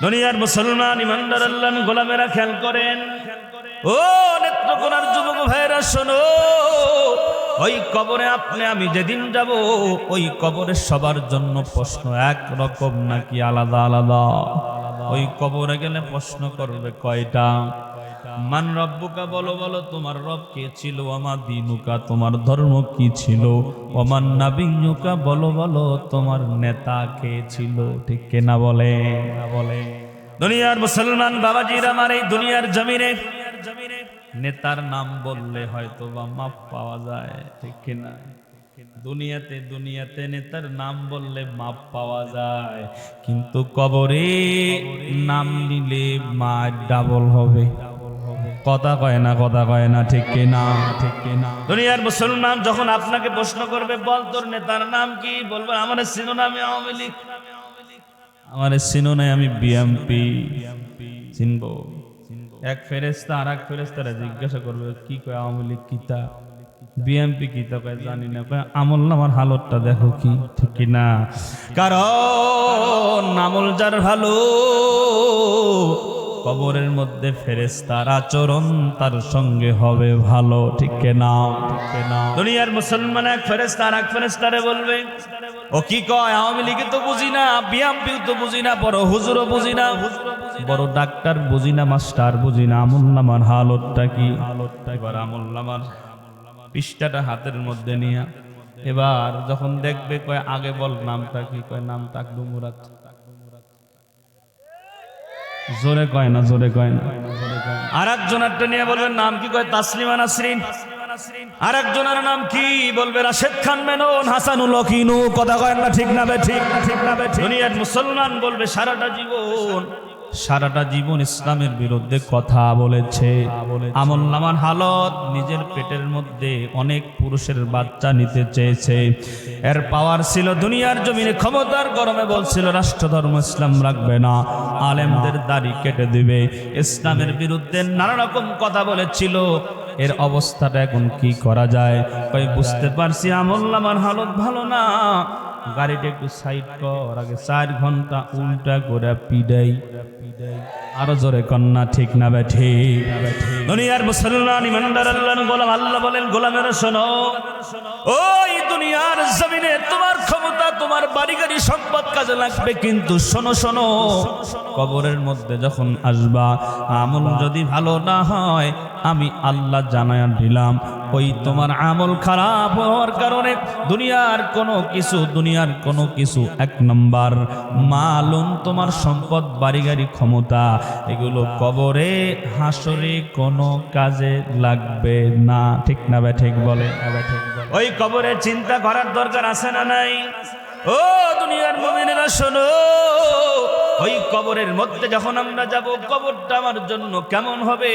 দুনিয়ার মুসলমান ইমানদার আল্লাহর গোলামেরা খেয়াল করেন। ও নেত্রকোনার যুবক ভাইরা শোনো, ওই কবরে আপনি আমি যেদিন যাব, ওই কবরে সবার জন্য প্রশ্ন এক রকম নাকি আলাদা আলাদা? ওই কবরে গেলে প্রশ্ন করবে কয়টা? মান রব্বুকা, বলো বলো তোমার রব কে ছিল? ওমা দীনুকা, তোমার ধর্ম কি ছিল? ওমান নাবিয়্যুকা, বলো বলো তোমার নেতা কে ছিল? ঠিক কিনা বলে? দুনিয়ার মুসলমান বাবাজির, আমার এই দুনিয়ার জমিনে নেতার নাম বললে হয়তো বা মাপ পাওয়া যায়, ঠিক কিনা? দুনিয়াতে নেতার নাম বললে মাপ পাওয়া যায়, কিন্তু কবরে নাম নিলে মা ডাবল হবে। কথা কয় না, ঠিক কিনা? দুনিয়ার মুসলমান যখন আপনাকে প্রশ্ন করবে, বল তোর নেতার নাম কি, বলবে আমার চিনো না, আমি আওয়ামী লীগ, আমার চিনো নাই, আমি বিএমপি। চিনবো? এক ফেরেশতা আর এক ফেরেশতারে জিজ্ঞাসা করবে, কি কয় আওয়ামী লীগ কিতা, বিএমপি কিতা কয় জানি না, কয় আমল নামার হালতটা দেখো কি, ঠিক কিনা? কারণ আমল যার ভালো, কবরের মধ্যে ফেরেশতার আচরণ তার সঙ্গে হবে ভালো, ঠিক কিনা? দুনিয়ার মুসলমান এক ফেরেশতা আর এক ফেরেশতারে বলবে, ও কি কয় আওয়ামী লীগে তো বুঝি না, বিএমপিও তো বুঝি না, বড় হুজুরও বুঝি না, বড় ডাক্তার বুঝি না, মাস্টার বুঝি না, আমল নামার হালতটা কি? এবার আমল নামার পৃষ্ঠাটা হাতের মধ্যে নিয়ে এবার যখন দেখবে, কয় আগে বল নামটা কি, কয় নাম তাকলু মুরাদ। জোরে কয় না। আর একজনারটা নিয়ে বলবেন নাম কি, কয় তাসলিমা নাসরিন। আর একজনের নাম কি, বলবে রাশেদ খান মেনন, হাসানুল হকিনু। কথা কয় না, ঠিক না বে ঠিক? দুনিয়ার মুসলমান বলবে সারাটা জীবন ইসলামের বিরুদ্ধে কথা বলেছে। আমল নামার হালত, নিজের পেটের মধ্যে অনেক পুরুষের বাচ্চা নিতে চেয়েছে, এর পাওয়ার ছিল দুনিয়ার জমিনে, ক্ষমতার গরমে বলছিল রাষ্ট্রধর্ম ইসলাম রাখবে না, আলেমদের দাড়ি কেটে দিবে, ইসলামের বিরুদ্ধে নানা রকম কথা বলেছিল। এর অবস্থাটা এখন কি করা যায়? কই বুঝতে পারছি আমল নামার হালত ভালো না, গাড়িটা একটু সাইড কর, আগে 4 ঘন্টা উল্টা করে পিডাই। আরো জোরে কন্যা, ঠিক না বে ঠিক? দুনিয়ার মুসলমান ইমানদার আল্লাহর গোলাম, আল্লাহ বলেন গোলামেরা শোনো, ওই দুনিয়ার জমিনে তোমার ক্ষমতা, তোমার বাড়ি গাড়ি সম্পদ কাজে লাগবে, কিন্তু শোনো, কবরের মধ্যে যখন আসবা, আমল যদি ভালো না হয়, আমি আল্লাহ জানায়া দিলাম, ওই তোমার আমল খারাপ হওয়ার কারণে দুনিয়ার কোনো কিছু 1 নম্বর মালুম, তোমার সম্পদ, বাড়ি গাড়ি, ক্ষমতা, এগুলো কবরে হাসরে কোনো কাজে লাগবে না, ঠিক না বে ঠিক? বলে ওই কবরে চিন্তা করার দরকার আছে না নাই? ও দুনিয়ার মুমিনেরা শোনো, ওই কবরের মধ্যে যখন আমরা যাব, কবরটা আমার জন্য কেমন হবে,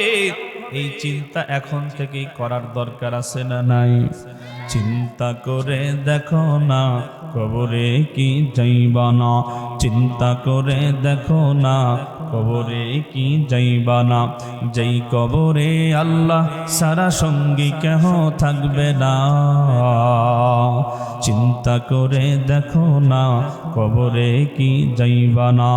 এই চিন্তা এখন থেকেই করার দরকার আছে না নাই? চিন্তা করে দেখো না কবরে কি যাইবা না, চিন্তা করে দেখো না কবরে কি যাইবা না, যেই কবরে আল্লাহ সারা সঙ্গী কেহ থাকবে না। চিন্তা করে দেখো না কবরে কি যাইবা না।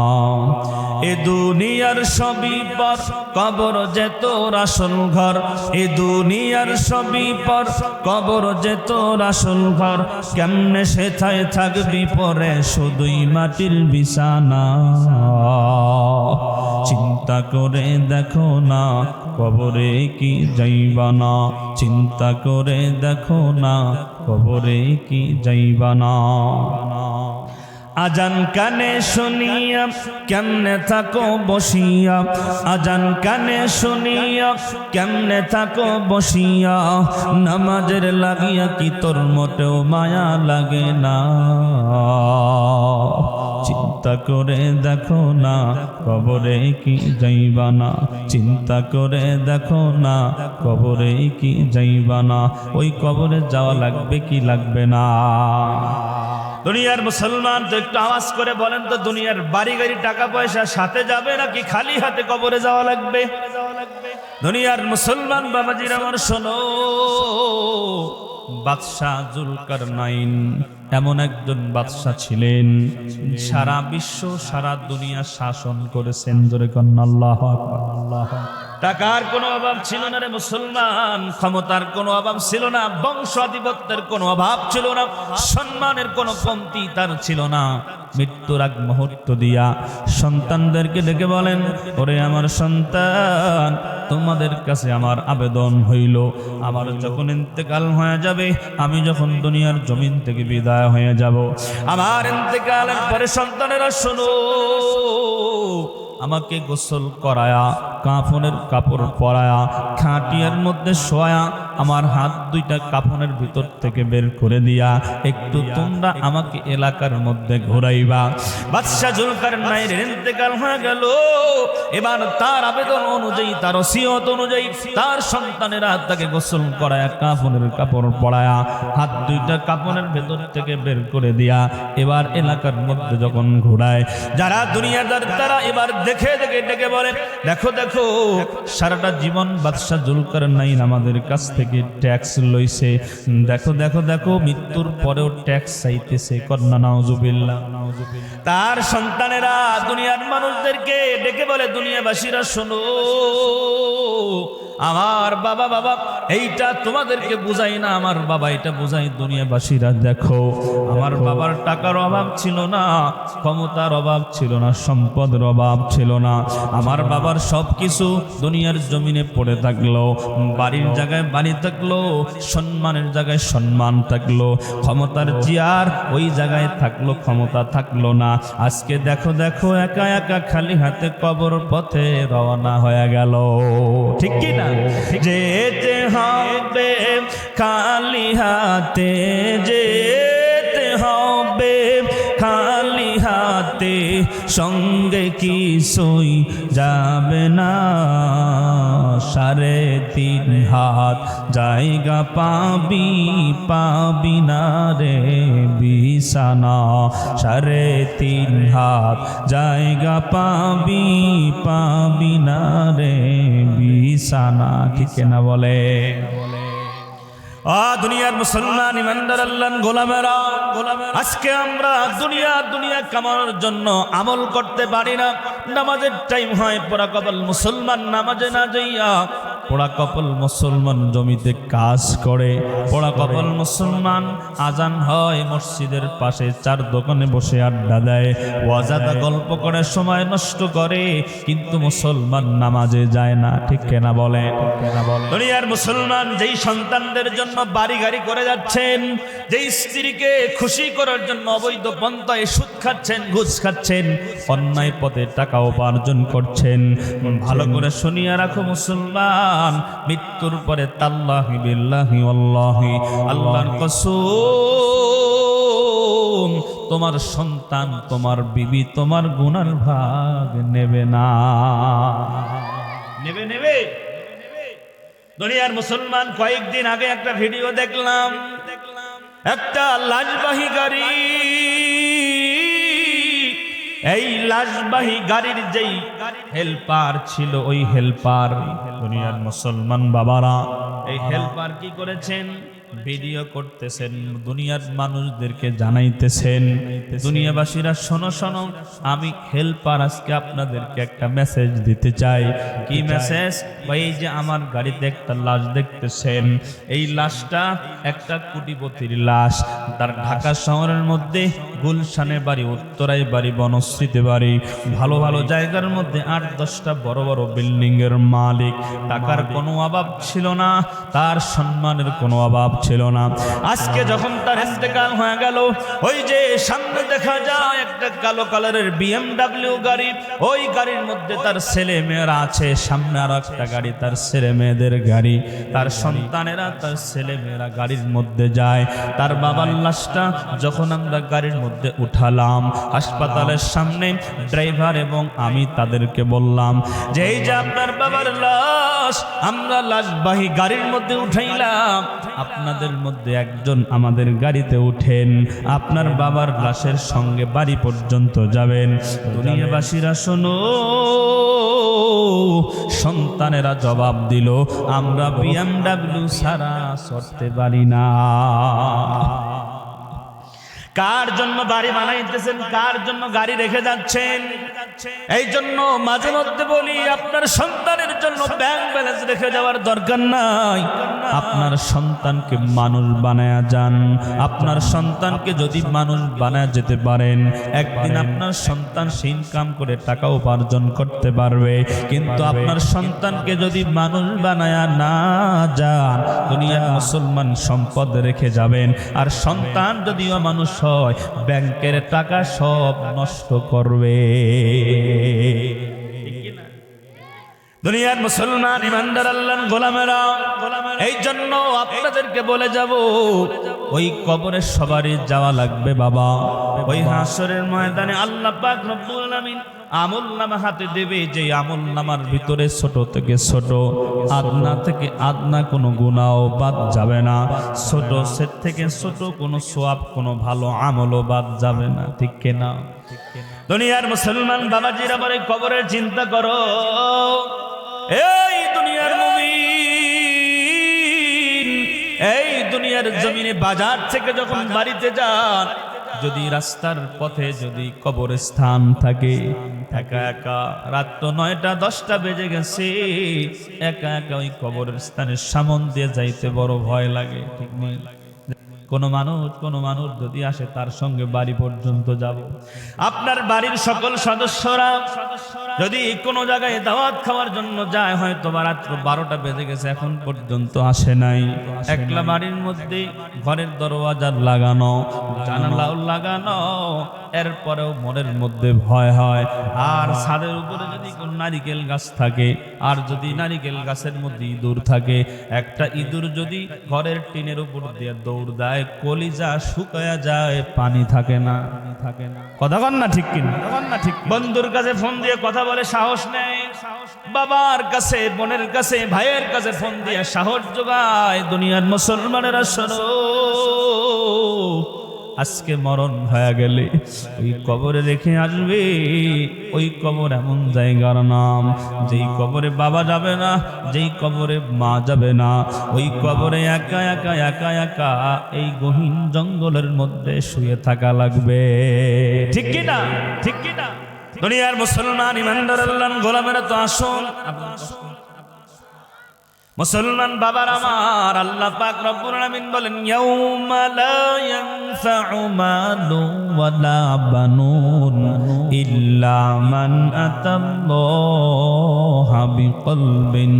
এ দুনিয়ার সবই পর, কবর যে তোর আসল ঘর, এ দুনিয়ার সবই পর, কবর যে তোর আসল ঘর, কেমনে সেথায় থাকবি পরে শুধুই মাটির বিছানা। চিন্তা করে দেখো না কবরে কি যাইবা না, চিন্তা করে দেখো না কবরে কি যাইবা না। আজান কানে শুনিয়া কেমনে থাকো বসিয়া, আজান কানে শুনিয়া কেমনে থাকো বসিয়া, নামাজের লাগিয়া কি তোর মোটেও মায়া লাগে না। চিন্তা করে দেখো না কবরে কি যাইবা না, চিন্তা করে দেখো না কবরে কি যাইবা না। ওই কবরে যাওয়া লাগবে কি লাগবে না? দুনিয়ার মুসলমান তো একটু আওয়াজ করে বলেন তো, দুনিয়ার বাড়ি গাড়ি টাকা পয়সা সাথে যাবে নাকি খালি হাতে কবরে যাওয়া লাগবে? দুনিয়ার মুসলমান বাবাজির আমার শোনো, বাদশাহ জুলকারনাইন এমন একজন বাদশাহ ছিলেন, সারা বিশ্ব সারা দুনিয়া শাসন করেছেন। জোরে কন্যা আল্লাহু আকবার। আল্লাহু আকবার। টাকার কোনো অভাব ছিল না রে মুসলমান, ক্ষমতার কোনো অভাব ছিল না, বংশ আধিপত্যের কোনো অভাব ছিল না, সম্মানের কোনো কমতি তার ছিল না। মৃত্যুর আগ মুহূর্ত দিয়া সন্তানদেরকে ডেকে বলেন, ওরে আমার সন্তান, তোমাদের কাছে আমার আবেদন হইল, আমার যখন ইন্তেকাল হয়ে যাবে, আমি যখন দুনিয়ার জমিন থেকে বিদায় হয়ে যাব, আমার ইন্তেকালের পরে সন্তানেরা শোনো, আমাকে গোসল করায়া, কাফনের কাপড় পরায়া, খাটিয়ার মধ্যে শোয়া, আমার হাত দুইটা কাফনের ভিতর থেকে বের করে দিয়া একটু তোমরা আমাকে এলাকার মধ্যে ঘোরাইবা। বাদশাহ জুলকারনাইনের ইন্তেকাল হয়ে গেল। এবার তার আবেদন অনুযায়ী, তার ওসিয়ত অনুযায়ী তার সন্তানেরা তাকে গোসল করায়া, কাফনের কাপড় পরায়া, হাত দুইটা কাফনের ভেতর থেকে বের করে দিয়া এবার এলাকার মধ্যে যখন ঘোরায়, যারা দুনিয়াদার তারা এবার দেখে দেখে ডেকে বলে, দেখো দেখো, সারাটা জীবন বাদশাহ জুলকারনাইন আমাদের কাছ থেকে ট্যাক্স লইছে, দেখো দেখো দেখো, মৃত্যুর পরেও ট্যাক্স চাইতেছে। কন্যা নাউজুবিল্লাহ। তার সন্তানেরা দুনিয়ার মানুষদেরকে ডেকে বলে, দুনিয়াবাসীরা শোনো, আমার বাবা বাবা এইটা তোমাদেরকে বুঝাই না, আমার বাবা এটা বুঝাই। দুনিয়াবাসীরা দেখো, আমার বাবার টাকার অভাব ছিল না, ক্ষমতার অভাব ছিল না, সম্পদের অভাব ছিল না, আমার বাবার সব কিছু দুনিয়ার জমিনে পড়ে থাকলো, বাড়ির জায়গায় বাড়ি থাকলো, সম্মানের জায়গায় সম্মান থাকলো, ক্ষমতার চেয়ার ওই জায়গায় থাকলো, ক্ষমতা থাকলো না। আজকে দেখো দেখো, একা একা খালি হাতে কবর পথে রওনা হয়ে গেল। ঠিক কি না? যেতে হবে খালি হাতে, যেতে হবে খালি হাতে, সঙ্গে কিছুই যাবে না, 3.5 হাত জায়গা পাবি, পাবি না রে বিছানা, 3.5 হাত জায়গা পাবি, পাবি না রে বিছানা। ঠিক না বলে? দুনিয়ার মুসলমান ইমানদার আল্লাহর গোলামেরা, আজকে আমরা দুনিয়া কামানোর জন্য আমল করতে পারি না। নামাজের টাইম হয়, পোড়া কপাল মুসলমান নামাজে না যাইয়া পোড়া কপাল মুসলমান জমিতে কাজ করে, পোড়া কপাল মুসলমান আজান হয় মসজিদের পাশে 4 দোকানে বসে আড্ডা দেয়, ওয়াজাদা গল্প করে সময় নষ্ট করে, কিন্তু মুসলমান নামাজে যায় না। ঠিক কেনা বলে? দুনিয়ার মুসলমান যেই সন্তানদের জন্য বাড়ি গাড়ি করে যাচ্ছেন, যেই স্ত্রীকে খুশি করার জন্য অবৈধ পন্থায় সুদ খাচ্ছেন, ঘুষ খাচ্ছেন, অন্যায় পথে টাকা উপার্জন করছেন, ভালো করে শুনিয়া রাখো মুসলমান, মৃত্যুর পরে তাল্লাহি বিল্লাহি ওয়াল্লাহি, আল্লাহর কসম, তোমার সন্তান, তোমার বিবি তোমার গুনার ভাগ নেবে না। নেবে নেবে দুনিয়ার মুসলমান, কয়েকদিন আগে একটা ভিডিও দেখলাম, একটা লাশবাহী গাড়ি, এই লাশবাহী গাড়ির যেই হেল্পার ছিল, ওই হেল্পার, দুনিয়ার মুসলমান বাবারা, এই হেল্পার কি করেছেন? ভিডিও করতেছেন, দুনিয়ার মানুষদেরকে জানাইতেছেন, দুনিয়াবাসীরা শোনো শোনো, আমি হেল্পার আজকে আপনাদেরকে একটা মেসেজ দিতে চাই। কি মেসেজ? এই যে আমার গাড়িতে একটা লাশ দেখতেছেন, এই লাশটা একটা কোটিপতির লাশ, তার ঢাকা শহরের মধ্যে গুলশানে বাড়ি, উত্তরায় বাড়ি, বনশ্রীতে বাড়ি, ভালো ভালো জায়গার মধ্যে 8-10টা বড় বড় বিল্ডিং এর মালিক, টাকার কোনো অভাব ছিল না, তার সম্মানের কোনো অভাব ছিল না। আজকে যখন তার ইন্তেকাল হয়ে গেল, ওই যে সামনে দেখা যায় একটা কালো কালারের BMW গাড়ি, ওই গাড়ির মধ্যে তার ছেলে মেয়েরা আছে, সামনে আর একটা গাড়ি, তার ছেলে মেয়েদের গাড়ি, তার সন্তানেরা, তার ছেলে মেয়েরা গাড়ির মধ্যে যায়। তার বাবার লাশটা যখন আমরা গাড়ির মধ্যে উঠালাম, হাসপাতালের সামনে ড্রাইভার এবং আমি তাদেরকে বললাম যে এই যে আপনার বাবার লাশ আমরা লাশবাহী গাড়ির মধ্যে উঠাইলাম, আপনাদের মধ্যে একজন আমাদের গাড়িতে উঠেন, আপনার বাবার লাশের সঙ্গে বাড়ি পর্যন্ত যাবেন। দুনিয়াবাসীরা শোনো, সন্তানেরা জবাব দিল, আমরা বিএমডব্লিউ ছাড়া চড়তে পারি না। কার জন্য বাড়ি বানাইতেছেন, কার জন্য গাড়ি রেখে যাচ্ছেন? এই জন্য মাঝে মধ্যে বলি, আপনার সন্তানের জন্য ব্যাংক ব্যালেন্স রেখে যাওয়ার দরকার নাই। আপনার সন্তানকে মানুষ বানায়া যান। আপনার সন্তানকে যদি মানুষ বানায় যেতে পারেন, একদিন আপনার সন্তান সে ইনকাম করে টাকা উপার্জন করতে পারবে। কিন্তু আপনার সন্তানকে যদি মানুষ বানায়া না যান, দুনিয়ার মুসলমান সম্পদ রেখে যাবেন। আর সন্তান যদিও মানুষ হয়, ব্যাংকের টাকা সব নষ্ট করবে। দুনিয়ার মুসলমান ইমানদার আল্লাহর গোলামেরা, এই জন্য আপনাদেরকে বলে যাব, ওই কবরে সবারই যাওয়া লাগবে বাবা। ওই হাসরের ময়দানে আল্লাহ পাক রব্বুল আলামিন আমলনামা হাতে দেবে, যে আমলনামার ভিতরে ছোট থেকে ছোট, আদনা থেকে আদনা কোনো গুনাহ বাদ যাবে না। ছোট থেকে ছোট কোনো সওয়াব, কোনো ভালো আমলও বাদ যাবে না। ঠিক কিনা? দুনিয়ার মুসলমান বাবাজিরা বলে, কবরের চিন্তা করো। এই দুনিয়ার মুমিন, এই দুনিয়ার জমিনে বাজার থেকে যখন বাড়িতে যান, যদি রাস্তার পথে যদি কবরস্থান থাকে, একা একা রাত তো 9টা 10টা বেজে গেছে, একা একা ওই কবরস্থানের সামনে দিয়ে যাইতে বড় ভয় লাগে। ঠিক নেই? কোনো মানুষ যদি আসে, তার সঙ্গে বাড়ি পর্যন্ত যাব। আপনার বাড়ির সকল সদস্যরা যদি কোনো জায়গায় দাওয়াত খাওয়ার জন্য যায়, হয়তো রাত্র 12টা বেজে গেছে, এখন পর্যন্ত আসে নাই। একলা বাড়ির মধ্যে ঘরের দরওয়াজা লাগানো, জানালাও লাগানো, এরপরেও মনের মধ্যে ভয় হয়। আর ছাদের উপরে যদি কোনো নারিকেল গাছ থাকে, আর যদি নারিকেল গাছের মধ্যে ইঁদুর থাকে, একটা ইঁদুর যদি ঘরের টিনের উপর দিয়ে দৌড় দেয়, কলিজা শুকায়া যায়, পানি থাকে না। কথা কন না? ঠিক কিনা? বন্ধুর কাছে ফোন দিয়ে কথা বলে সাহস নেই, বাবার কাছে, বোনের কাছে, ভাইয়ের কাছে ফোন দিয়ে সাহস জোগায়। দুনিয়ার মুসলমানেরা শোনো, আজকে মরণ হয়ে গেলে ওই কবরে রেখে আসবে। ওই কবর এমন জায়গার নাম, যেই কবরে বাবা যাবে না, যেই কবরে মা যাবে না। ওই কবরে একা একা একা একা এই গহীন জঙ্গলের মধ্যে শুয়ে থাকা লাগবে। ঠিক কি না? ঠিক কি না? দুনিয়ার মুসলমান ইমানদার আল্লাহর গোলামেরা, তো আসুন মুসলমান বাবার আমার, আল্লাহ পাক রব্বুল আলামিন বলেন, ইয়াউমা লা ইয়ানফাউ মালু ওয়ালা বানুন ইল্লা মান আতাল্লাহা বিকলবিন।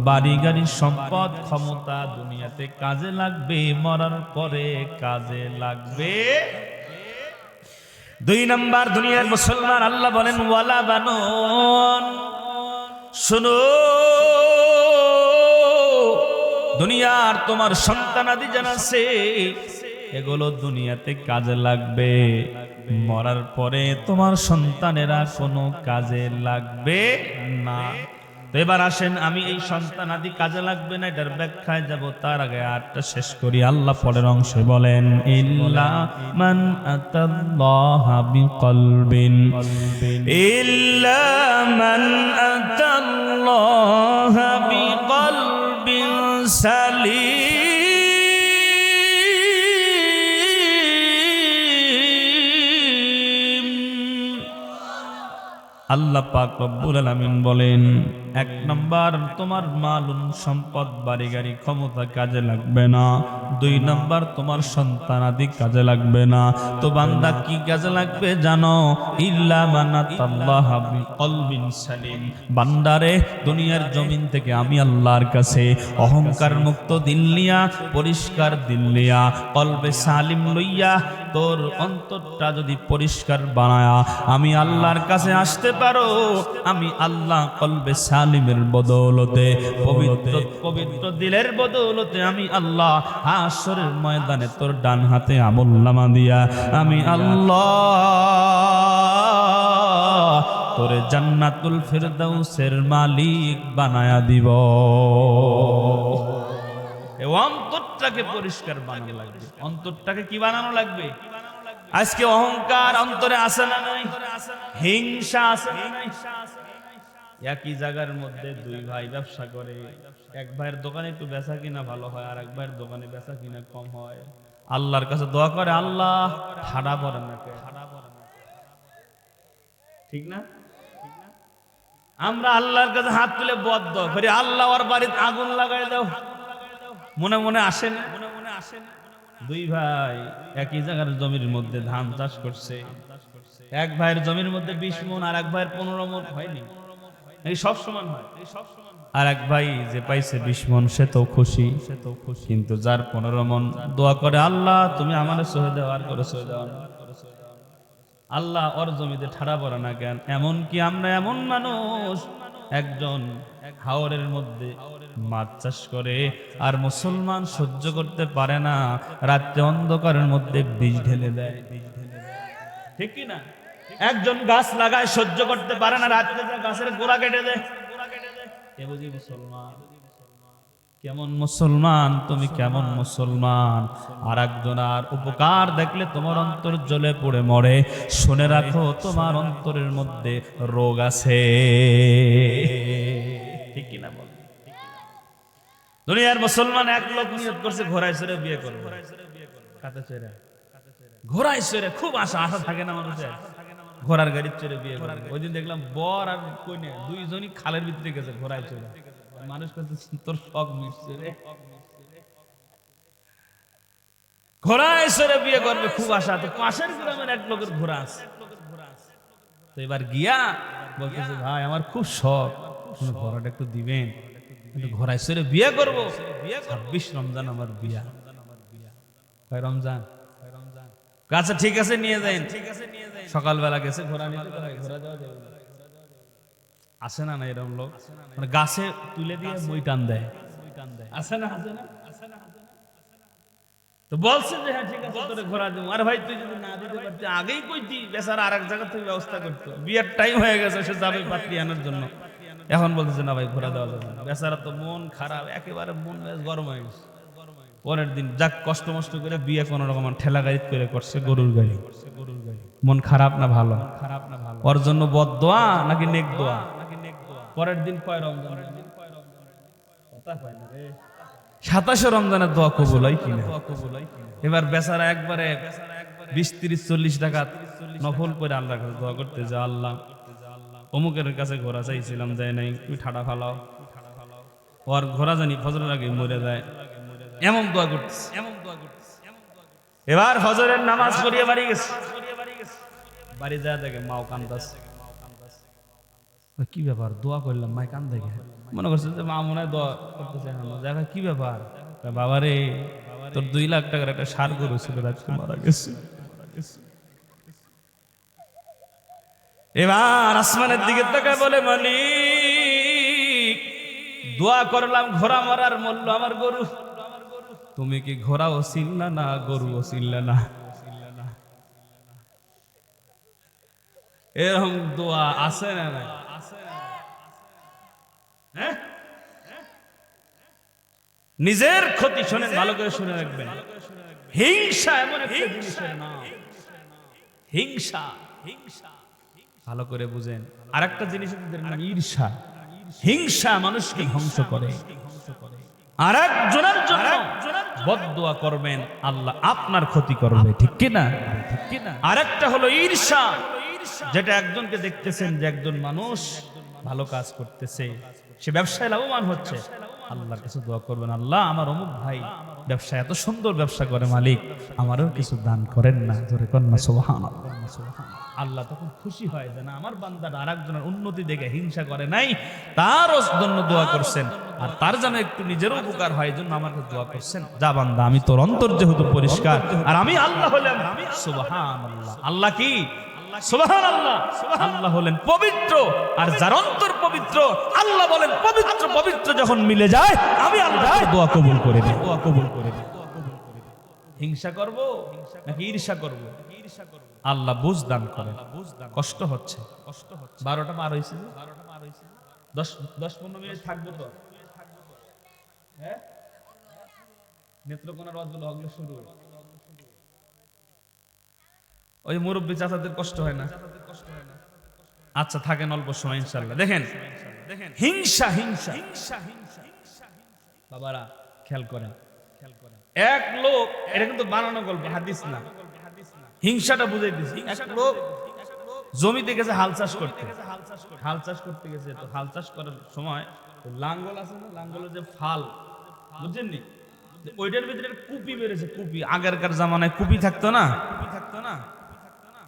বাড়ি গাড়ি সম্পদ ক্ষমতা দুনিয়াতে কাজে লাগবে, মরার পরে কাজে লাগবে। 2 নাম্বার দুনিয়ার মুসলমান, আল্লাহ বলেন ওয়ালা বানুন। শুনো, দুনিয়ার তোমার সন্তানাদি যারা আছে, এগুলো দুনিয়াতে কাজে লাগবে, মরার পরে তোমার সন্তানেরা কোনো কাজে লাগবে না। তো এবার আসেন, আমি এই সন্তানাদি কাজে লাগবে না এটার ব্যাখ্যায় যাব। তার আগে আয়াতটা শেষ করি। আল্লাহ পরের অংশে বলেন, ইল্লা মান আতাল্লাহা বিকলবিন, ইল্লা মান আতাল্লাহা বিকলবিন সালিম। আল্লাহ পাক রব্বুল আলামিন বলেন, 1 নাম্বার তোমার মালুন সম্পদ বাড়ি গাড়ি ক্ষমতা কাজে লাগবে না। 2 নাম্বার তোমার সন্তান আদি কাজে লাগবে না। তো বান্দা কি কাজে লাগবে জানো? ইল্লা মানাতাল্লাহা বিকলবিন সালিম। বান্দারে দুনিয়ার জমিন থেকে আমি আল্লাহর কাছে অহংকার মুক্ত দিল নিয়া, পরিষ্কার দিল নিয়া, কলবে সালিম লইয়া, তোর অন্তরটা যদি পরিষ্কার বানায়া আমি আল্লাহর কাছে আসতে পারো, আমি আল্লাহ কলবে সালিমের বদৌলতে, পবিত্র পবিত্র দিলের বদৌলতে আমি আল্লাহ হাসরের ময়দানে তোর ডান হাতে আমলনামা দিয়া আমি আল্লাহ তোরে জান্নাতুল ফিরদাউসের মালিক বানায়া দিব। অন্তরটাকে পরিষ্কার বানানো লাগবে। অন্তরটাকে কি বানানো লাগবে? আজকে অহংকার অন্তরে আছে না নাই? হিংসা আছে না নাই? একই জায়গার মধ্যে দুই ভাই ব্যবসা করে, এক ভাইয়ের দোকানে একটু বেচা কিনা ভালো হয়, আর এক ভাইয়ের দোকানে বেচা কিনা কম হয়। আল্লাহর কাছে দোয়া করে, আল্লাহ ঠাডা পড়ে না কে? ঠিক না? আমরা আল্লাহর কাছে হাত তুলে বদ্ধ করি, আল্লাহ ওর বাড়িতে আগুন লাগাই দাও। মনে মনে আসেন, দুই ভাই একই জায়গার জমির মধ্যে ধান চাষ করছে, এক ভাইয়ের জমির মধ্যে 20 মণ আর এক ভাইয়ের 15 মণ হয়নি, এই সব সমান হয়। আর এক ভাই যে পাইছে 20 মণ সে তো খুশি, কিন্তু যার 15 মণ দোয়া করে, আল্লাহ তুমি আমার সহে দাও, আর করে সহে দাও না। আল্লাহ ওর জমিতে ঠাড়া পড়ে না কেন? এমন কি আমরা এমন মানুষ, একজন হাওরের মধ্যে মাছ চাষ করে আর মুসলমান সহ্য করতে পারে না, রাত্রে অন্ধকারের মধ্যে বীজ ঢেলে দেয়, ঠিক কি না? একজন গাছ লাগায় সহ্য করতে পারে না, রাত্রে গাছের গোড়া কেটে দেয়। এ বুঝি মুসলমান? কেমন মুসলমান তুমি, কেমন মুসলমান? আর একজনের উপকার দেখলে তোমার অন্তর জ্বলে পড়ে মরে। শুনে রাখো, তোমার অন্তরের মধ্যে রোগ আছে, ঠিক কিনা বল? দুনিয়ার মুসলমান এক লোক নিয়ত করছে ঘোড়ায় চড়ে বিয়ে করবে, কাতে চড়ে, ঘোড়ায় চড়ে খুব আশা থাকে না মানুষের, ঘোড়ার গাড়ির চড়ে বিয়ে করবে। ওই দিন দেখলাম বর আর কইনা দুইজনই খালের ভিতরে গেছে ঘোড়ায় চড়ে। মানুষ কাছে তোর শখ মিটছে রে, ঘোড়ায় চড়ে বিয়ে করবে খুব আশা। তো পাশের গ্রামের এক লোকের ঘোড়া আছে, তো এবার গিয়া বলতেছে, ভাই আমার খুব শখ, ঘোড়াটা একটু দিবেন, ঘোড়ায় চড়ে বিয়ে করবো, 26 রমজান আমার বিয়া। রমজান আচ্ছা ঠিক আছে নিয়ে যান। সকালবেলা গেছে ঘোড়া নিতে, ঘোড়া যাওয়া যাবে না, আসে না? না এরকম লোক মানে গাছে তুলে দিয়ে মই টান দেয়, আসে না? তো বলছে যে হ্যাঁ ঠিক আছে তোরে ঘোড়া দেবো। আর ভাই তুই যদি না দিতে পারতি আগেই কইতি, বেচারা আরেক জায়গা থেকে ব্যবস্থা করতো, বিয়ের টাইম হয়ে গেছে, সে যাবে পাত্রী আনার জন্য, এখন বলতেছে না ভাই ঘোড়া দেওয়া যাবে না। বেচারা তো মন খারাপ, একেবারে মন গরম হয়ে গেছে। পরের দিন যাক কষ্ট মষ্ট করে বিয়ে কোন রকম ঠেলা গাড়ি করে করছে, গরুর গাড়ি। মন খারাপ না ভালো? ওর জন্য বদদোয়া নাকি নেক দোয়া? পরের দিন কয় রমজান? 27 রমজানের দোয়া কবুল হয় কিনা? এবার বেচারা একবারে 20, 30, 40 টাকা নফল করে আল্লাহর কাছে দোয়া করতে, যে আল্লাহ অমুকের কাছে ঘোড়া চাইছিলাম দেয় নাই, তুই ঠাডা ফালাও, ওর ঘোড়া জানি ফজরের আগে মরে যায়, এমন দোয়া করতেছে। এবার ফজরের নামাজ পড়িয়ে বাড়ি গেছে, বাড়ি যায় দেখে মাও কান্দাছে। কি ব্যাপার, দোয়া করলাম মাই কান্দে, মনে করছে যে মা মনে হয় দোয়া করতেছে, দেখা কি ব্যাপার? বাবা রে, তোর 2 লাখ টাকার একটা ষাঁড় গরু ছিল, রাত্রে মারা গেছে। এবার আসমানের দিকে তাকায় বলে, মালিক দোয়া করলাম, ঘোড়া মারার মূল্য আমার গরু, তুমি কি ঘোড়াও চিনলা না, গরুও চিনলা না? এরকম দোয়া আছে না? হ্যাঁ, নিজের ক্ষতি শোনেন, ভালো করে শুনে রাখবেন। হিংসা এমন একটা জিনিসের নাম, হিংসা, ভালো করে বুঝেন। আর একটা জিনিসের নাম ঈর্ষা। হিংসা মানুষকে ধ্বংস করে। আর একজনের জন্য বদদোয়া করবেন, আল্লাহ আপনার ক্ষতি করবে, ঠিক কি না? আরেকটা হলো ঈর্ষা, যেটা একজনকে দেখতেছেন যে একজন মানুষ ভালো কাজ করতেছে, সে ব্যবসায় লাভবান হচ্ছে, আল্লাহর কাছে দোয়া করবেন, আল্লাহ আমার অমুক ভাই ব্যবসা এত সুন্দর ব্যবসা করে, মালিক আমারও কিছু দান করেন না, জোরে কন্যা সুবহানাল্লাহ। আল্লাহ তখন খুশি হয় যে না, আমার বান্দাটা আরেকজনের উন্নতি দেখে হিংসা করে নাই, তার জন্য দোয়া করছেন, আর তার যেন একটু নিজেরও উপকার হয়, জন্য আমার কাছে দোয়া করছেন। যা বান্দা, আমি তোর অন্তর যেহেতু পরিষ্কার, আর আমি আল্লাহ হলাম সুবহানাল্লাহ। আল্লাহ কি? সুবহানাল্লাহ। আল্লাহ হলেন পবিত্র, আর যার অন্তর পবিত্র, আল্লাহ বলেন পবিত্র পবিত্র যখন মিলে যায়, আমি আল্লাহ দোয়া কবুল করে দিই, দোয়া কবুল করে দিই। হিংসা করব নাকি ঈর্ষা করব? আল্লাহ বুঝ দান করেন। কষ্ট হচ্ছে, 12টা পার হয়েছে, 10-15 মিনিট থাকবো তো। হ্যাঁ, নেত্রকোনা রজল হগলে শুরু, ওই মুরব্বী চাচাদের কষ্ট হয় না? আচ্ছা থাকেন অল্প সময় ইনশাআল্লাহ। দেখেন হিংসা হিংসা বাবারা খেয়াল করেন, এক লোক, এটা কিন্তু বানানো গল্প, হাদিস না, হিংসাটা বুঝাই দিছি। এক লোক জমিতে গেছে হাল চাষ করতে, গেছে। তো হাল চাষ করার সময় লাঙ্গল আছে না, লাঙ্গলের যে ফাল, বুঝছেননি, ওইটার ভিতরে কুপি বেড়েছে। কুপি, আগেরকার জামানায় কুপি থাকতো না,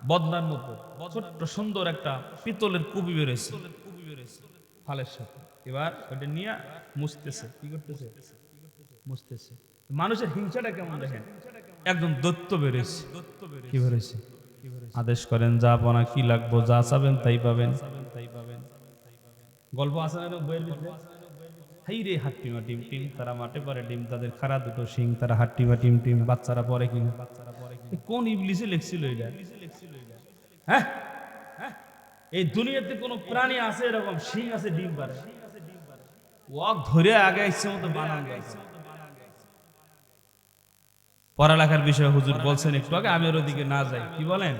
বদনার মতো ছোট্ট সুন্দর একটা পিতলের কুপি বেড়েছে ফালের সাথে। এবার ওইটা নিয়ে মুছতেছে। কি করতেছে? মুছতেছে। মানুষের হিংসাটা কেমন দেখেন, একদম দৈত্য বেড়েছে। কি বেড়েছে? আদেশ করেন যা বনা কি লাগবো, যা চাবেন তাই পাবেন। গল্প আছে না বইয়ের ভিতরে, হাই রে হাট্টিমা টিম টিম, তারা মাঠে পরে ডিম, তাদের খারা দুটো শিং, তারা হাট্টিমা টিম টিম, বাচ্চারা পরে কিনা। কোন ইবলিসে লিখছিল এটা? হ্যাঁ, এই দুনিয়াতে কোন প্রাণী আছে এরকম শিং আছে ডিম পারে? ওয়াক ধরে আগে ইচ্ছে মতো বানান গেছে। পড়ালেখার বিষয়ে হুজুর বলছেন একটু আগে, আমি ওর ওদিকে না যাই। কি বলেন?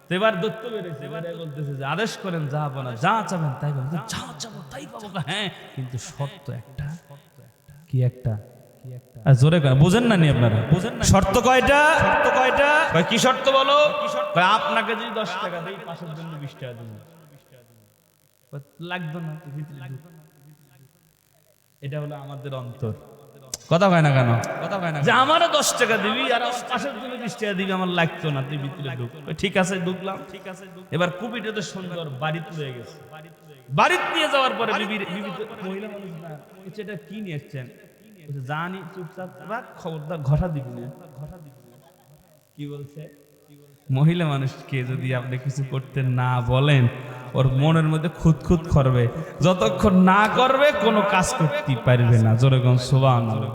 তো এবার দৈত্য বেড়েছে, এবারে বলতেছে যে আদেশ করেন যা পানা, যা চাবেন তাই পাবেন। যা চাবো তাই পাবো। হ্যাঁ, কিন্তু শর্ত একটা। কি একটা? জোরে বুঝেন না নি আপনারা? শর্ত কয়টা? কি শর্ত বলো? আপনাকে যদি 10 টাকা দেই, পাশের জন্য 20 টাকা দিন। লাগবে না, এটা হলো আমাদের অন্তর। কথা কয় না কেন? যে আমারও 10 টাকা দিবি আর পাশের জন্য 20 টাকা দিবি, আমার লাগতো না, তুই ভিতরে ঢুক। ঠিক আছে, ঢুকলাম। এবার কুপিটা তো সুন্দর বাড়িতে রয়ে গেছে। বাড়িতে নিয়ে যাওয়ার পরে মহিলা মানুষ না, এটা কি নিয়ে এসছেন? জানি, চুপচাপ খবরদার ঘষা দিবি না। কি বলছে? মহিলা মানুষকে যদি আপনি কিছু করতে না বলেন, ওর মনের মধ্যে খুঁতখুত করবে, যতক্ষণ না করবে কোনো কাজ করতে পারবে না। যেরকম সুবহানাল্লাহ।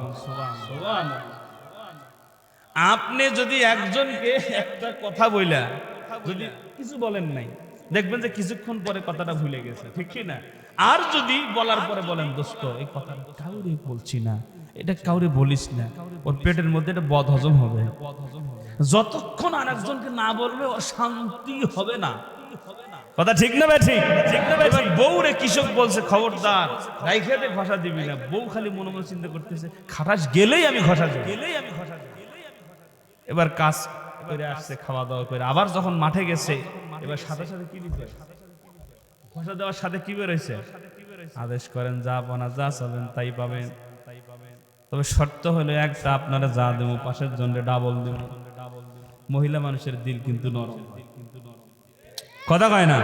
আপনি যদি একজনকে একটা কথা বইলা যদি কিছু বলেন নাই, দেখবেন যে কিছুক্ষণ পরে কথাটা ভুলে গেছে, ঠিক কি না? আর যদি বলার পরে বলেন, দোস্ত এই কথা কাউরে বলছি না, এটা কাউরে বলিস না, ওর পেটের মধ্যে এটা বদ হজম হবে। যতক্ষণ আর একজনকে না বলবে ওর শান্তি হবে না। কথা ঠিক না ভাই? ঠিক। এবার বউরে কৃষক বলছে, খবরদার রাইখাতে ঘষা দিবি না। বউ খালি মনে মনে চিন্তা করতেছে, খাটাস গেলেই আমি ঘষা দেব। এবার কাজ করে আসছে, খাওয়া দাওয়া করে আবার যখন মাঠে গেছে, এবার সাথে সাথে কি দিতে, ঘষা দেওয়ার সাথে কি বেরোইছে? আদেশ করেন যা বনা, যা চাবেন তাই পাবেন। তবে শর্ত হলো একটা, আপনারা যা দেবো পাশের জন্য ডাবল দেবো। মহিলা মানুষের দিল কিন্তু নরম। কথা কয় না?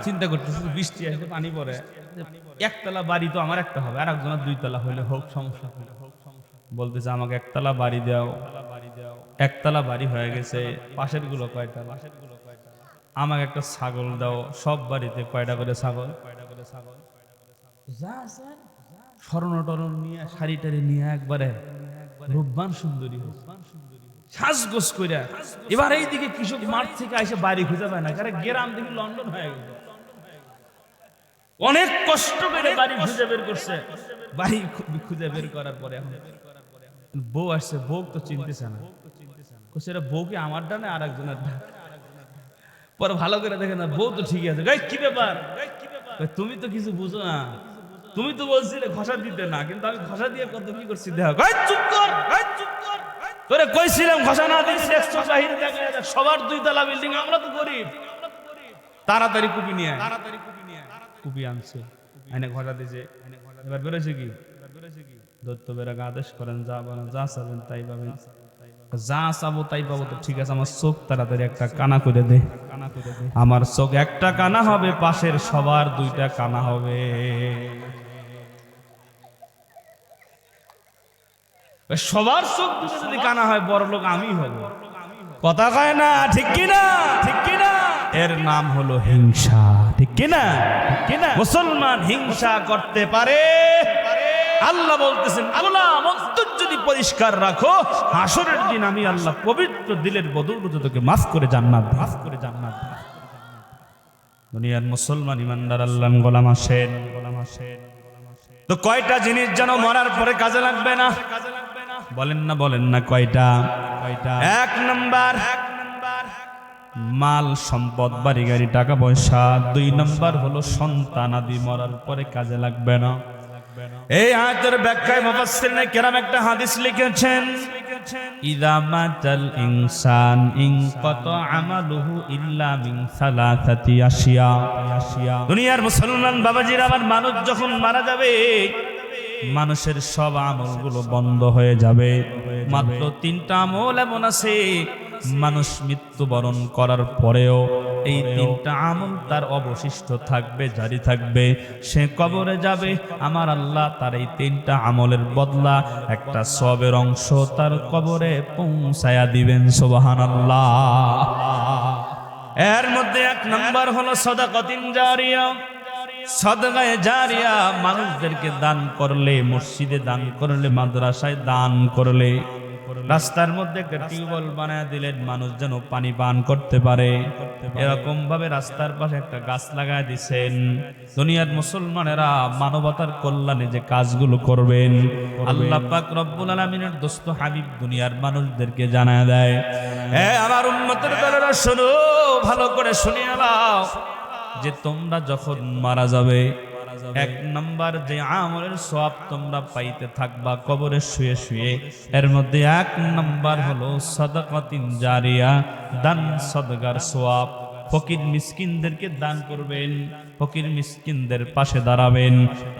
চিন্তা করতেছে, বৃষ্টি আসবে, পানি পড়ে, একতলা বাড়ি তো আমার একটা হবে, আর একজনের 2 তলা হইলে হোক, সমস্যা বলতেছে আমাকে একতলা বাড়ি দাও। একতলা বাড়ি হয়ে গেছে, পাশের গুলো কয়টা? আমাকে একটা ছাগল দাও। সব বাড়িতে কয়টা করে ছাগল? যা স্মরণ টরণ নিয়ে, শাড়ি টাড়ি নিয়ে একবারে রূপবান সুন্দরী সাজগোজ করে। এবার এইদিকে কৃষক মাঠ থেকে এসে বাড়ি খুঁজে পায় না, কারণ গ্রাম থেকে লন্ডন হয়ে গেছে। অনেক কষ্ট করে বাড়ি খুঁজে বের করছে। বাড়ি খুঁজে বের করার পরে এখন বউ আসছে, বউ তো চিনতেছে না। সেটা বউ কি আমার ডানে আর একজনের ডানে? পরে ভালো করে দেখে না, বউ তো ঠিকই আছে। কি ব্যাপার? তুমি তো কিছু বুঝো না, তুমি তো বলছিলে ঘষা দিতে না, কিন্তু আমি ঘষা দিয়ে কত কি করছি দেখো। চুপ কর, তোরে কইছিলাম ঘষা না দিস, বাহিরে দেখা যায় সবার 2 তলা বিল্ডিং, আমরা তো গরিব। তাড়াতাড়ি কুপি নিয়ে কুপি আনছে, এনে ঘষা দিছে। এবার বেরোছে কি? দৈত্য বেরাকে আদেশ করেন যা বলেন, যা চাবেন তাই পাবেন। যা চাবো তাই পাবো, তো ঠিক আছে, আমার চোখ তাড়াতাড়ি একটা কানা করে দে। আমার চোখ একটা কানা হবে, পাশের সবার 2টা কানা হবে। সবার চোখ দুটো যদি কানা হয়, বড় লোক আমি হব। কথা কয় না? ঠিক কিনা? এর নাম হলো হিংসা। ঠিক কিনা? মুসলমান হিংসা করতে পারে? আল্লাহ বলতেছেন, গোলাম অন্তর যদি পরিষ্কার রাখো, হাসরের দিন আমি আল্লাহ পবিত্র দিলের বদৌলতে তোকে মাফ করে জান্নাত দেব। দুনিয়ার মুসলমান ইমানদার আল্লাহর গোলাম আসেন। তো কয়টা জিনিস যেন মরার পরে কাজে লাগবে না? বলেন না কয়টা? 1 নাম্বার, মাল সম্পদ বাড়ি গাড়ি টাকা পয়সা। 2 নম্বর হলো সন্তানাদি মরার পরে কাজে লাগবে না। এই আয়াতের ব্যাখ্যায় মুফাসসিরিনে কেরাম একটা হাদিস লিখেছেন, ইযা মাতাল ইনসান ইনকাতা আমালুহু ইল্লা মিন সালাসাতি আশিয়া। দুনিয়ার মুসলমান বাবাজিরা, আমার মানুষ যখন মারা যাবে মানুষের সব আমলগুলো বন্ধ হয়ে যাবে। মাত্র 3টা আমল এমন আছে মানুষ মৃত্যুবরণ করার পরেও এই 3টা আমল তার অবশিষ্ট থাকবে, জারি থাকবে। সে কবরে যাবে, আমার আল্লাহ তার এই 3টা আমলের বদলা একটা সওয়াবের অংশ তার কবরে পৌঁছায়া দিবেন। সুবহানাল্লাহ। এর মধ্যে 1 নাম্বার হলো সাদাকাতিন জারিয়া। সাদকায়ে জারিয়া মানুষদেরকে দান করলে, মসজিদে দান করলে, মাদ্রাসায় দান করলে, রাস্তার মধ্যে একটা টিউবওয়েল বানায় দিলেন মানুষ যেন পানি পান করতে পারে, এরকম ভাবে রাস্তার পাশে একটা গাছ লাগায় দিছেন। দুনিয়ার মুসলমানেরা মানবতার কল্যাণে যে কাজগুলো করবেন আল্লাহ পাক রব্বুল আলামিনের দোস্ত হাবিব দুনিয়ার মানুষদেরকে জানায় দেয়, আমার উম্মতের দলেরা শোনো, ভালো করে শুনিয়ে নাও যে তোমরা যখন মারা যাবে 1 নাম্বার যে আমলের সওয়াব তোমরা পাইতে থাকবা কবরে শুয়ে শুয়ে, এর মধ্যে 1 নাম্বার হলো সাদাকাতিন জারিয়া, দান সদকার সওয়াব। ফকির মিসকিনদেরকে দান করবেন, ফকির মিসকিনদের পাশে দাঁড়াবেন,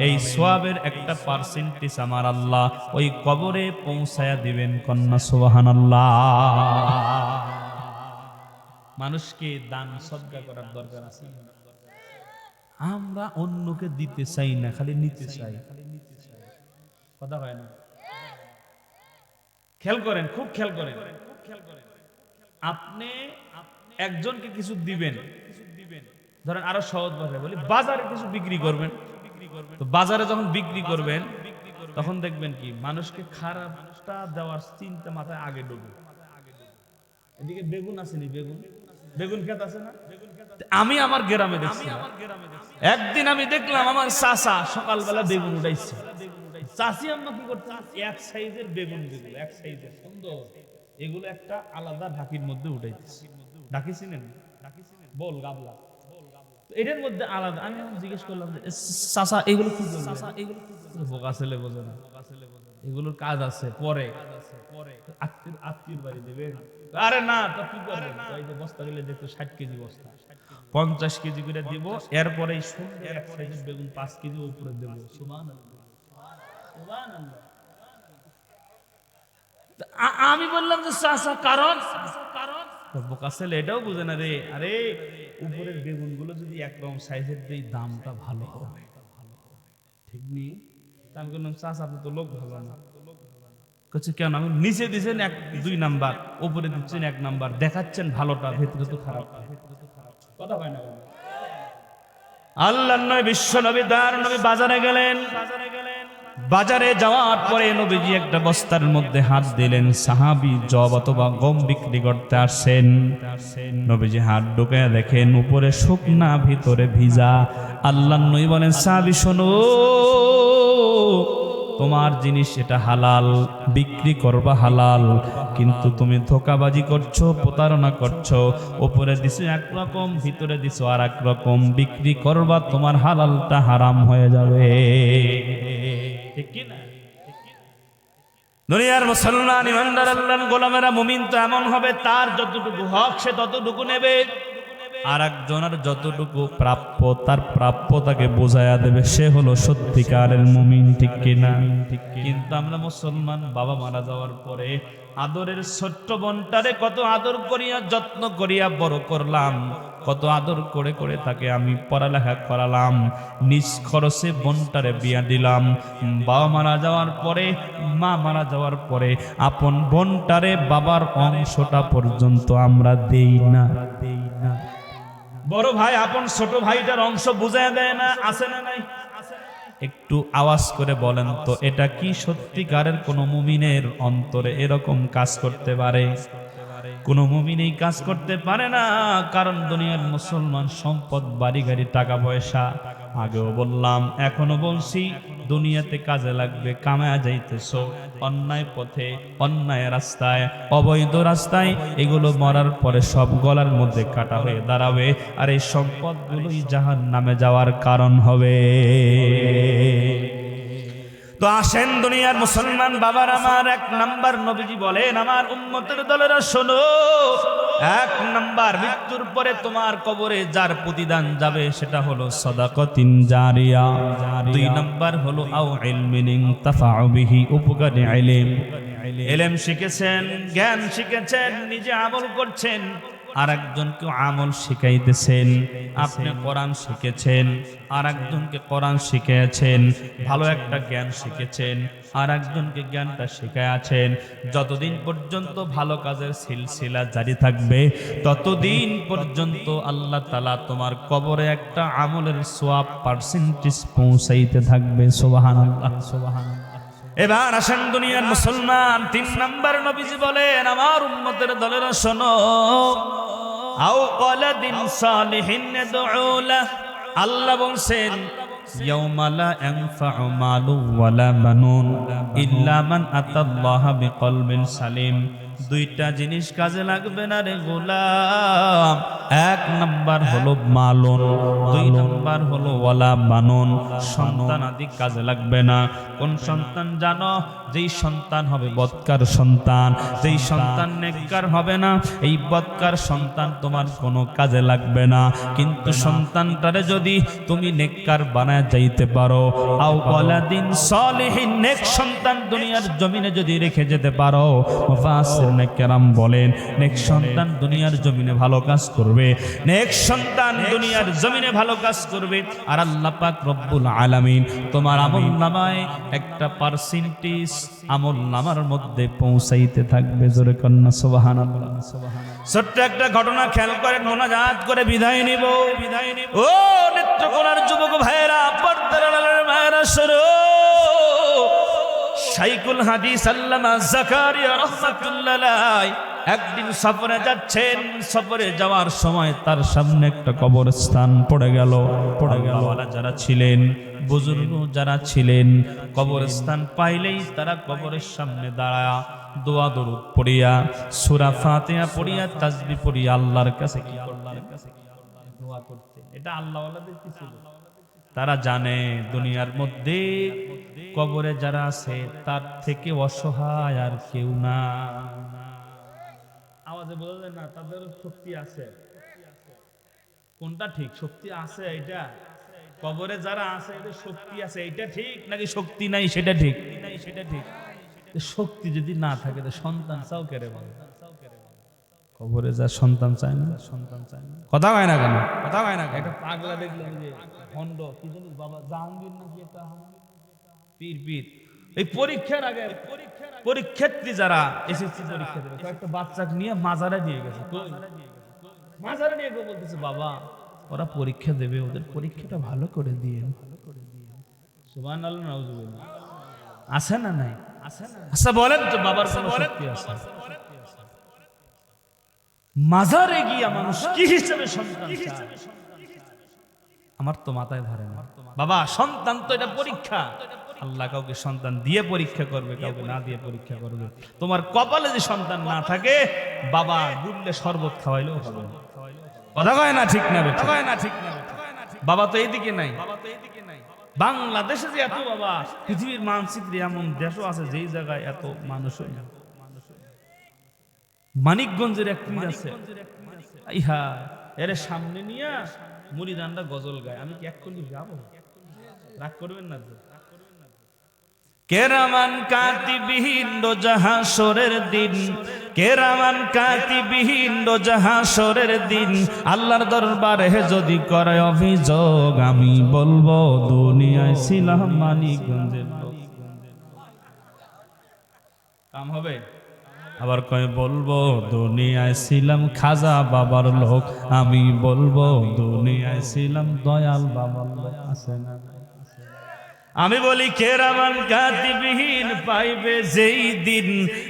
এই সওয়াবের একটা পার্সেন্টেজ আমার আল্লাহ ওই কবরে পৌঁছায়া দিবেন। কন্যা সুবহানাল্লাহ। মানুষকে দান সদকা করার দরকার আছে। আমরা অন্যকে দিতে চাই না, খালি নিতে চাই। কথা হয় না? খেয়াল করেন, খুব খেয়াল করেন। আপনি একজনকে কিছু দিবেন, ধরেন আরো সহজ ভাষায় বলি, বাজারে কিছু বিক্রি করবেন। তো বাজারে যখন বিক্রি করবেন তখন দেখবেন কি মানুষকে খারাপটা দেওয়ার চিন্তা মাথায় আগে ঢুকবে। এদিকে বেগুন আসেনি, বেগুন ক্ষেত আছে না? আমি আমার গ্রামে দেখছি, একদিন আমি দেখলাম আমার চাচা সকালবেলা বেগুন উঠাইছে। চাচি আম্মা কি করছে, 1 সাইজের বেগুন, এক সাইজের সুন্দর, এগুলো একটা আলাদা ঢাকির মধ্যে উঠাইছে। ঢাকি চিনেন? বল গাবলা, এটার মধ্যে আলাদা। আমি জিজ্ঞেস করলাম যে চাচা এগুলো কি করলেন? বোকা ছেলে বোঝে না, এগুলোর কাজ আছে পরে আত্মীয় বাড়ি দেবেন। আরে না, তো কি করবেন? এই যে বস্তা গেলে দেখতো 60 কেজি বস্তা, 50 কেজি করে দিব, এরপরে সুন্দর 1 সাইজের বেগুন 5 কেজি উপরে দেব। সুবহানাল্লাহ, সুবহানাল্লাহ। আমি বললাম যে চাচা কারণ বোকা ছেলে এটাও বুঝে না রে। আরে উপরের বেগুন গুলো যদি একরকম সাইজের দেই দামটা ভালো হবে, ঠিক নেই? আমি বললাম চাচা আপনি তো লোক ভালো না। কেন? আমি নিচে দিচ্ছেন 2 নাম্বার, উপরে দিচ্ছেন 1 নাম্বার, দেখাচ্ছেন ভালোটা, ভেতরে তো খারাপ। কথা হয় না? আল্লাহর নবী বিশ্ব নবী দয়ার নবী বাজারে গেলেন। বাজারে যাওয়ার পরে নবীজি একটা বস্তার মধ্যে হাত দিলেন। সাহাবী জব অথবা গম বিক্রি করতে আসেন। নবীজি হাত ঢুকে দেখেন উপরে শুকনা ভিতরে ভিজা। আল্লাহর নবী বলেন, সাহাবী শোনো, তোমার জিনিস এটা হালাল, বিক্রি করবা হালাল, কিন্তু তুমি ধোঁকাবাজি করছো, প্রতারণা করছো। উপরে দিছো একরকম, ভিতরে দিছো আর এক রকম, বিক্রি করবা তোমার হালালটা হারাম হয়ে যাবে। ঠিক কি না? দুনিয়ার মুসলমান ইমানদার আল্লাহর গোলামেরা মুমিন তো এমন হবে, তার যতটুকু হক সে ততটুকু নেবে, আর একজনের যতটুকু প্রাপ্য তার প্রাপ্য তাকে বোঝায়া দেবে, সে হলো সত্যিকারের মুমিন। ঠিক কিনা? কিন্তু আমরা মুসলমান বাবা মারা যাওয়ার পরে আদরের ছোট্ট বোনটারে কত আদর করিয়া যত্ন করিয়া বড় করলাম, কত আদর করে করে তাকে আমি পড়ালেখা করালাম, নিজ খরচে বোনটারে বিয়া দিলাম। বাবা মারা যাওয়ার পরে, মা মারা যাওয়ার পরে আপন বোনটারে বাবার অংশটা পর্যন্ত আমরা দেই না। বড় ভাই আপন ছোট ভাইটার অংশ বুঝায় দেয় না, আছে না নাই? একটু আওয়াজ করে বলেন তো, এটা কি সত্যিকারের কোন মুমিনের অন্তরে এরকম কাজ করতে পারে? কোন মুমিন এই কাজ করতে পারে না। কারণ দুনিয়ার মুসলমান সম্পদ, বাড়ি গাড়ি, টাকা পয়সা আগেও বললাম এখনো বলছি, দুনিয়াতে কাজে লাগবে, কামায়া যাইতেছো অন্যায় পথে, অন্যায় রাস্তায়, অবৈধ রাস্তায়, এগুলো মরার পরে সব গলার মধ্যে কাটা হয়ে দাঁড়াবে, আর এই সম্পদগুলোই জাহান্নামে যাওয়ার কারণ হবে। তো আসেন দুনিয়ার মুসলমান বাবার আমার, এক নাম্বার নবীজি বলেন আমার উম্মতের দলেরা শোনো, এক নাম্বার মৃত্যুর পরে তোমার কবরে যার প্রতিদান যাবে সেটা হলো সাদাকাতিন জারিয়া। দুই নাম্বার হলো আও ইলমিন ইনতাফাউ বিহি, উপকারী ইলম, ইলম শিখেছেন, জ্ঞান শিখেছেন, নিজে আমল করছেন, আর একজনকে আমল শিখাইতেছেন। আপনি কোরআন শিখেছেন, আর একজনকে কোরআন শিখিয়েছেন, ভালো একটা জ্ঞান শিখেছেন, আর একজনকে জ্ঞানটা শিখাইয়াছেন। যতদিন পর্যন্ত ভালো কাজের সিলসিলা জারি থাকবে, ততদিন পর্যন্ত আল্লাহ তাআলা তোমার কবরে একটা আমলের সওয়াব পার্সেন্টেজ পৌঁছাইতে থাকবে। সুবহানাল্লাহ, সুবহানাল্লাহ। এবার আসেন দুনিয়ার মুসলমান, তিন নাম্বার নবীজি বলেন আমার উম্মতের দলেরা শোনো, আও ওয়ালাদিন সালিহিন ইয়াদউ লাহ, আল্লাহ বলছেন ইয়াউমা লা ইয়ানফাউ মালু ওয়ালা বানুন ইল্লা মান আতাল্লাহা বিকলবিন সালিম। দুইটা জিনিস কাজে লাগবে না রে গোলাম, এক নাম্বার হলো মালুন, দুই নাম্বার হলো ওয়ালা বানুন, সন্তান আদি কাজে লাগবে না। কোন সন্তান জানো? যেই সন্তান হবে বদকার সন্তান, যেই সন্তান নেককার হবে না, এই বদকার সন্তান তোমার কোনো কাজে লাগবে না। কিন্তু সন্তানটারে যদি তুমি নেককার বানায় যাইতে পারো, আও ওয়ালাদিন সালিহিন, নেক সন্তান দুনিয়ার জমিনে যদি রেখে যেতে পারো, মুফাসসিরুনে কেরাম বলেন নেক সন্তান দুনিয়ার জমিনে ভালো কাজ করবে, নেক সন্তান দুনিয়ার জমিনে ভালো কাজ করবে, আর আল্লাহ পাক রব্বুল আলামিন তোমার আমলনামায় একটা পার্সেন্টেজ আমলনামার মধ্যে পৌঁছাইতে থাকবে। জোরে কন্না সুবহানাল্লাহ। ছোট্ট একটা ঘটনা খেয়াল করেন, মোনাজাত করে বিদায় নিব। ও নেত্রকোনার যুবক ভাইয়েরা, পর্দার আড়ালের মায়েরা শোনো, শাইখুল হাদিস আল্লামা জাকারিয়া রাহমাতুল্লাহ আলাইহি একদিন সফরে যাচ্ছেন। সফরে যাওয়ার সময় তার সামনে একটা কবরস্থান পড়ে গেল। যারা ছিলেন, বুজুর্গ যারা ছিলেন, কবরস্থান পাইলেই তারা কবরের সামনে দাঁড়ায়া দোয়া দরুদ পড়িয়া, সূরা ফাতিহা পড়িয়া, তাসবিহ পড়িয়া আল্লাহর কাছে কি করলেন? দোয়া করতেন। এটা আল্লাহওয়ালাদের কি ছিল? তারা জানে দুনিয়ার মধ্যে কবরে যারা আছে তার থেকে অসহায় আর কেউ না। আওয়াজে বোঝা যায় না তাদের শক্তি আছে। কোনটা ঠিক? শক্তি আছে এটা? কবরে যারা আছে এদের শক্তি আছে এটা ঠিক, নাকি শক্তি নাই সেটা ঠিক? শক্তি যদি না থাকে তো সন্তান চাও কেড়ে বলে? কবরে যা সন্তান চায় না, সন্তান চায় না, কথা হয় না কেন? কথা হয় না। একটা পাগলা দেখলাম যে ভণ্ড, কি জানিস বাবা, জাহাঙ্গীর নাকি একটা পীর, এই পরীক্ষার আগে পরীক্ষার্থী যারা এসএসসি পরীক্ষা দেবে, কয়েকটা বাচ্চাকে নিয়ে মাজারে নিয়ে গেছে। মাজারে নিয়ে গিয়ে বলতেছে বাবা ওরা পরীক্ষা দেবে, ওদের পরীক্ষাটা ভালো করে দিয়ে। সুবহানাল্লাহ, নাউজুবিল্লাহ। আছে না নাই? আচ্ছা বলেন তো বাবার কোনো শক্তি আছে? মাজারে গিয়া মানুষ কি হিসেবে সন্তান চায়? আমার তো মাথায় ধরে না বাবা। সন্তান তো এটা পরীক্ষা। আল্লাহ কাউকে সন্তান দিয়ে পরীক্ষা করবে, কাউকে না দিয়ে পরীক্ষা করবে। তোমার কপালে যে সন্তান না থাকে, বাবা দুধলে শরবত খাওয়াইলেও হবে না। কথা কয় না ঠিক না? বাবা তো এইদিকে নাই। বাংলাদেশে যে এত বাবা, পৃথিবীর মানচিত্রে এমন দেশও আছে যেই জায়গায় এত মানুষ হয় না। মানিকগঞ্জের এক পীর আছে, ইহা এর সামনে নিয়ে মুরিদানরা গজল গায়। আমি কি এক কলি গাবো? রাগ করবেন না তো? কেরামান কাতিবিহীন রোজা হাসরের দিন, কেরামান কাতিবিহীন রোজা হাসরের দিন, আল্লাহর দরবারে যদি করে অভিযোগ, আমি বলবো দুনিয়ায় ছিলাম মানিকগঞ্জের লোক। কাম হবে? আবার কয় বলবো দুনিয়ায় ছিলাম খাজা বাবার লোক, আমি বলবো দুনিয়ায় ছিলাম দয়াল বাবার লোক। আছে না? আমি বলি কেরামান কাতিবিহীন পাইবে যেই দিন,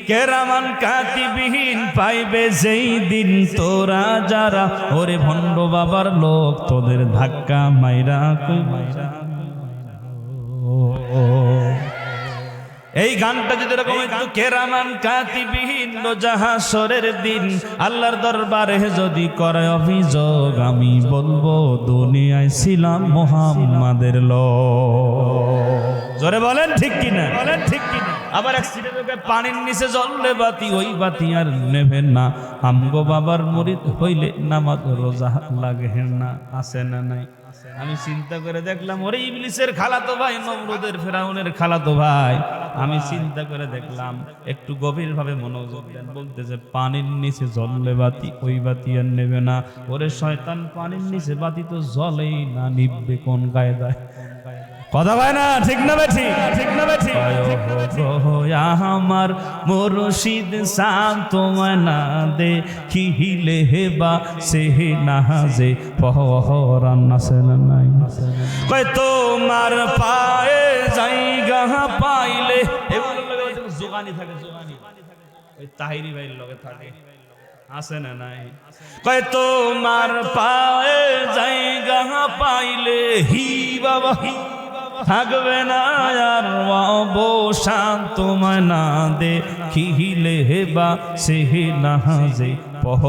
কেরামান কাতিবিহীন পাইবে যেই দিন, তোরা যারা ওরে ভণ্ড বাবার লোক তোদের ধাক্কা মাইরা কই মাইরা। এই গানটা যদি এরকম একটু কেরামান কাতিবিহীন হাসরের দিন আল্লাহর দরবারে যদি করে অভিযোগ, আমি বলবো দুনিয়ায় ছিলাম মুহাম্মাদের লোক। জোরে বলেন ঠিক কিনা, বলেন ঠিক কিনা। আবার এক সিনেমাকে পানির নিচে জ্বললে বাতি, ওই বাতি আর নেবেন না। আমগো বাবার মুরিদ হইলে নামাজ রোজা লাগে না, আছে না নাই? আমি চিন্তা করে দেখলাম ওরে ইবলিসের খালাতো ভাই, নমরুদের ফেরাউনের খালাতো ভাই। আমি চিন্তা করে দেখলাম, একটু গভীর ভাবে মনোযোগ দেন। বলতেছে পানির নিচে জ্বললে বাতি, ওই বাতি আর নেবে না। ওরে শয়তান, পানির নিচে বাতি তো জ্বলেই না, নিববে কোন কায়দায়? কথা কয় না, ঠিক না বেঠি, ঠিক না বেঠি। আমার মুর্শিদ সাম তোমায় না দে খিলে হেবা সে নাহাজে পহরান নাসে নাই। কয় তোমার পায়ে জায়গা পাইলে, এগুলো জোগানি থাকে, জোগানি ওই তাহিরি ভাইয়ের লগে থাকে, আছে না নাই? কয় তোমার পায়ে জায়গা পাইলে হি বাবা থাকবে না আর অবসান, তোমায় না দে খিলে হেবা সে নাহাজে পহ